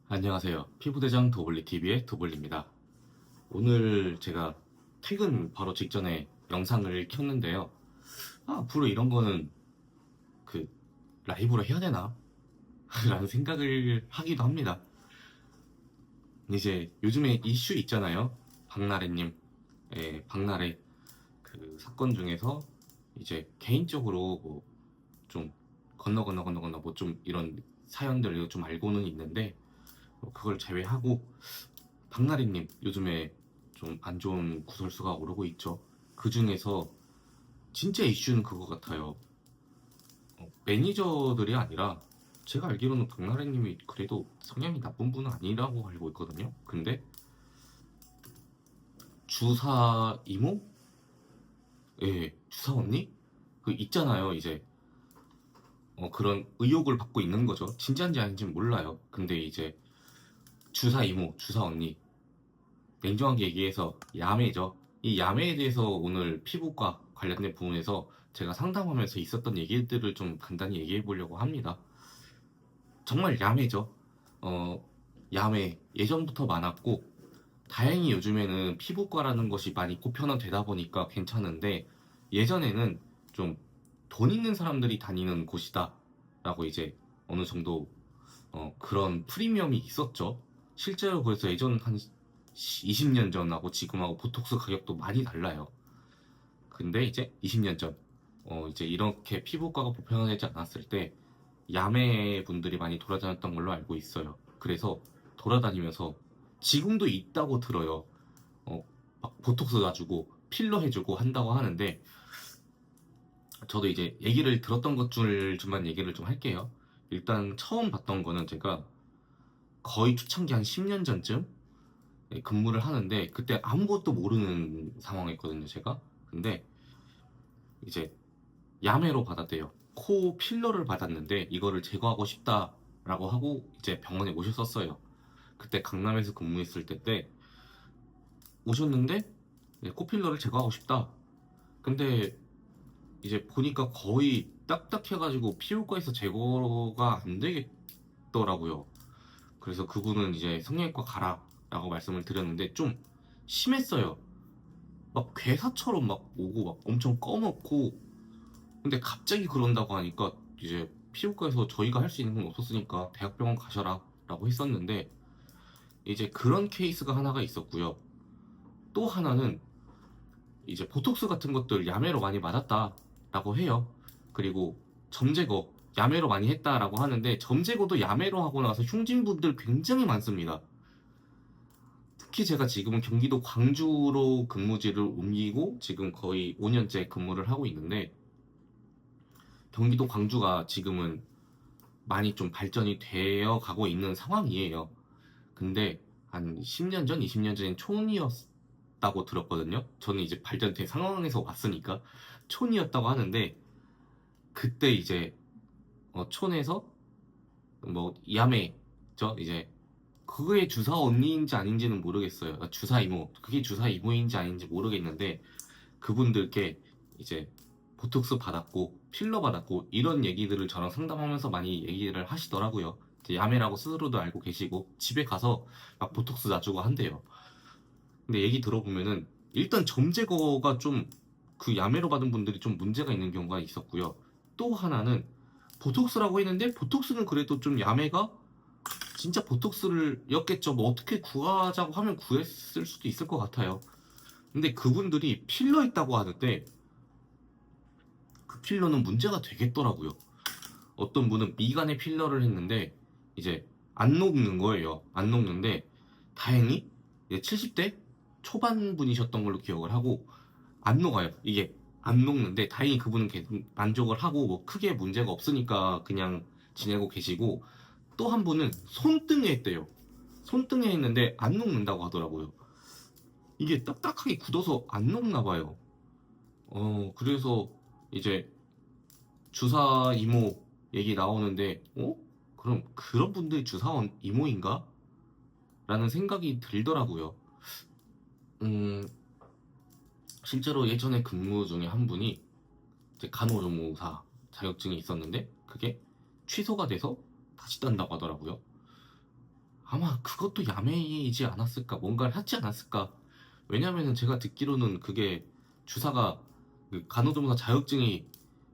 안녕하세요. 피부대장 도블리TV의 도블리입니다. 오늘 제가 퇴근 바로 직전에 영상을 켰는데요. 앞으로 이런 거는 그 라이브로 해야 되나? 라는 생각을 하기도 합니다. 이제 요즘에 이슈 있잖아요. 박나래님. 예, 박나래 그 사건 중에서 이제 개인적으로 뭐좀 건너 뭐 좀 이런 사연들을 좀 알고는 있는데 그걸 제외하고 박나래님 요즘에 좀 안 좋은 구설수가 오르고 있죠. 그 중에서 진짜 이슈는 그거 같아요. 매니저들이 아니라 제가 알기로는 박나래님이 그래도 성향이 나쁜 분은 아니라고 알고 있거든요. 근데 주사 이모? 예, 주사 언니? 그 있잖아요. 이제 그런 의혹을 받고 있는 거죠. 진짜인지 아닌지 몰라요. 근데 이제 주사 이모, 주사 언니 냉정하게 얘기해서 야매죠. 이 야매에 대해서 오늘 피부과 관련된 부분에서 제가 상담하면서 있었던 얘기들을 좀 간단히 얘기해 보려고 합니다. 정말 야매죠. 어, 야매 예전부터 많았고 다행히 요즘에는 피부과라는 것이 많이 보편화되다 보니까 괜찮은데 예전에는 좀 돈 있는 사람들이 다니는 곳이다 라고 이제 어느 정도 그런 프리미엄이 있었죠. 실제로 그래서 예전 한 20년 전하고 지금하고 보톡스 가격도 많이 달라요. 근데 이제 20년 전, 이제 이렇게 피부과가 보편화되지 않았을 때 야매 분들이 많이 돌아다녔던 걸로 알고 있어요. 그래서 돌아다니면서 지금도 있다고 들어요. 막 보톡스 놔주고 필러 해주고 한다고 하는데 저도 이제 얘기를 들었던 것 줄만 얘기를 좀 할게요. 일단 처음 봤던 거는 제가 거의 초창기 한 10년 전쯤 근무를 하는데 그때 아무것도 모르는 상황이었거든요, 제가. 근데 이제 야매로 받았대요. 코 필러를 받았는데 이거를 제거하고 싶다라고 하고 이제 병원에 오셨었어요. 그때 강남에서 근무했을 때 오셨는데 코 필러를 제거하고 싶다. 근데 이제 보니까 거의 딱딱해가지고 피부과에서 제거가 안 되겠더라고요. 그래서 그분은 이제 성형외과 가라라고 말씀을 드렸는데 좀 심했어요. 막 괴사처럼 막 오고 막 엄청 꺼먹고 근데 갑자기 그런다고 하니까 이제 피부과에서 저희가 할 수 있는 건 없었으니까 대학병원 가셔라 라고 했었는데 이제 그런 케이스가 하나가 있었고요. 또 하나는 이제 보톡스 같은 것들 야매로 많이 맞았다라고 해요. 그리고 점제거 야매로 많이 했다라고 하는데 점제거도 야매로 하고 나서 흉진분들 굉장히 많습니다. 특히 제가 지금은 경기도 광주로 근무지를 옮기고 지금 거의 5년째 근무를 하고 있는데 경기도 광주가 지금은 많이 좀 발전이 되어 가고 있는 상황이에요. 근데 한 10년 전, 20년 전엔 촌이었다고 들었거든요. 저는 이제 발전된 상황에서 왔으니까 촌이었다고 하는데 그때 이제 촌에서 뭐 야매죠. 이제 그게 주사 언니인지 아닌지는 모르겠어요. 주사 이모, 그게 주사 이모인지 아닌지 모르겠는데 그분들께 이제 보톡스 받았고 필러 받았고 이런 얘기들을 저랑 상담하면서 많이 얘기를 하시더라고요. 이제 야매라고 스스로도 알고 계시고 집에 가서 막 보톡스 놔주고 한대요. 근데 얘기 들어보면은 일단 점 제거가 좀 그 야매로 받은 분들이 좀 문제가 있는 경우가 있었고요. 또 하나는 보톡스라고 했는데 보톡스는 그래도 좀 야매가 진짜 보톡스를 였겠죠. 뭐 어떻게 구하자고 하면 구했을 수도 있을 것 같아요. 근데 그분들이 필러 있다고 하는데 그 필러는 문제가 되겠더라고요. 어떤 분은 미간에 필러를 했는데 이제 안 녹는 거예요. 안 녹는데 다행히 이제 70대 초반 분이셨던 걸로 기억을 하고 안 녹아요. 이게 안 녹는데 다행히 그분은 만족을 하고 뭐 크게 문제가 없으니까 그냥 지내고 계시고 또 한 분은 손등에 했대요. 손등에 했는데 안 녹는다고 하더라고요. 이게 딱딱하게 굳어서 안 녹나 봐요. 그래서 이제 주사 이모 얘기 나오는데, 그럼 그런 분들이 주사 이모인가? 라는 생각이 들더라고요. 음, 실제로 예전에 근무 중에 한 분이 이제 간호조무사 자격증이 있었는데, 그게 취소가 돼서 다시 딴다고 하더라고요. 아마 그것도 야매이지 않았을까, 뭔가를 하지 않았을까. 왜냐면은 제가 듣기로는 그게 주사가 그 간호조무사 자격증이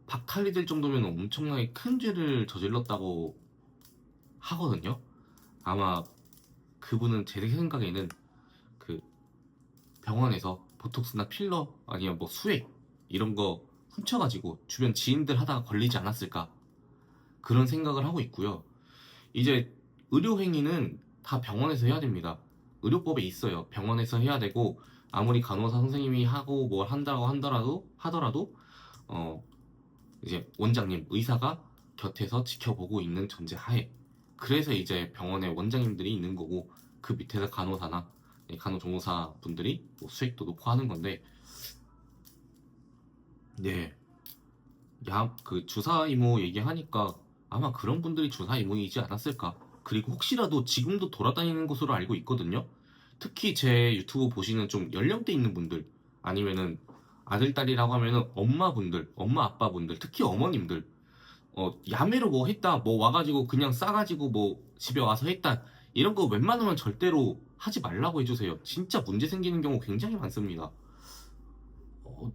박탈이 될 정도면 엄청나게 큰 죄를 저질렀다고 하거든요. 아마 그분은 제 생각에는 그 병원에서 보톡스나 필러 아니면 뭐 수액 이런 거 훔쳐가지고 주변 지인들 하다가 걸리지 않았을까, 그런 생각을 하고 있고요. 이제 의료행위는 다 병원에서 해야 됩니다. 의료법에 있어요. 병원에서 해야 되고, 아무리 간호사 선생님이 하고 뭘 한다고 하더라도 어 이제 원장님, 의사가 곁에서 지켜보고 있는 전제 하에, 그래서 이제 병원에 원장님들이 있는 거고, 그 밑에서 간호사나 간호조무사 분들이 뭐 수익도 놓고 하는 건데, 네, 그 주사 이모 얘기하니까 아마 그런 분들이 주사 이모이지 않았을까. 그리고 혹시라도 지금도 돌아다니는 것으로 알고 있거든요. 특히 제 유튜브 보시는 좀 연령대 있는 분들, 아니면은 아들, 딸이라고 하면은 엄마분들, 엄마, 아빠분들, 특히 어머님들, 야매로 뭐 했다, 뭐 와가지고 그냥 싸가지고 뭐 집에 와서 했다, 이런 거 웬만하면 절대로 하지 말라고 해주세요. 진짜 문제 생기는 경우 굉장히 많습니다. 어,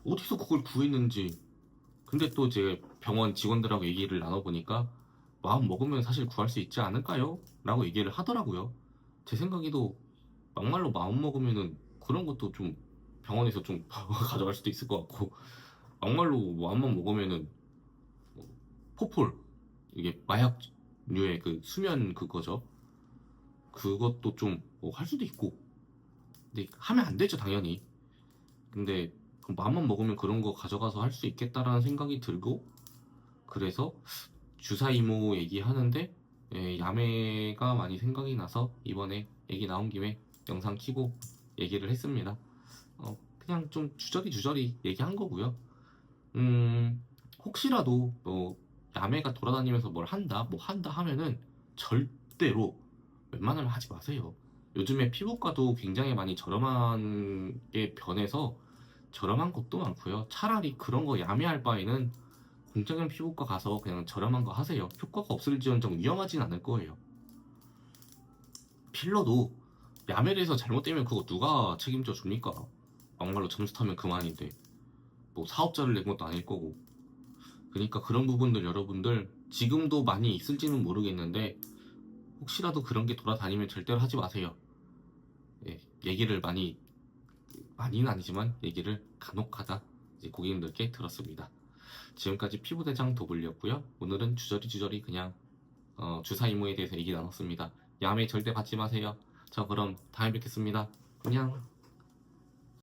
어디서 그걸 구했는지. 근데 또 제 병원 직원들하고 얘기를 나눠보니까 마음 먹으면 사실 구할 수 있지 않을까요? 라고 얘기를 하더라고요. 제 생각에도 막말로 마음 먹으면은 그런 것도 좀 병원에서 좀 가져갈 수도 있을 것 같고, 막말로 마음만 먹으면은 뭐 포폴, 이게 마약류의 그 수면 그거죠. 그것도 좀 뭐 할 수도 있고. 근데 하면 안 되죠, 당연히. 근데 그 마음만 먹으면 그런 거 가져가서 할 수 있겠다라는 생각이 들고, 그래서 주사 이모 얘기하는데 야매가 많이 생각이 나서 이번에 얘기 나온 김에 영상 키고 얘기를 했습니다. 그냥 좀 주저리 얘기한 거고요. 혹시라도 뭐 야매가 돌아다니면서 뭘 한다, 뭐 한다 하면은 절대로 웬만하면 하지 마세요. 요즘에 피부과도 굉장히 많이 저렴한 게 변해서 저렴한 것도 많고요. 차라리 그런 거 야매할 바에는 공적인 피부과 가서 그냥 저렴한 거 하세요. 효과가 없을지언정 위험하진 않을 거예요. 필러도 야매를 해서 잘못되면 그거 누가 책임져 줍니까? 막말로 점수 타면 그만인데 뭐 사업자를 낸 것도 아닐 거고. 그러니까 그런 부분들 여러분들 지금도 많이 있을지는 모르겠는데, 혹시라도 그런 게 돌아다니면 절대로 하지 마세요. 예, 얘기를 많이는 아니지만 얘기를 간혹가다 이제 고객님들께 들었습니다. 지금까지 피부대장 도블이었고요. 오늘은 주저리 그냥 주사 이모에 대해서 얘기 나눴습니다. 야매 절대 받지 마세요. 저 그럼 다음에 뵙겠습니다. 안녕.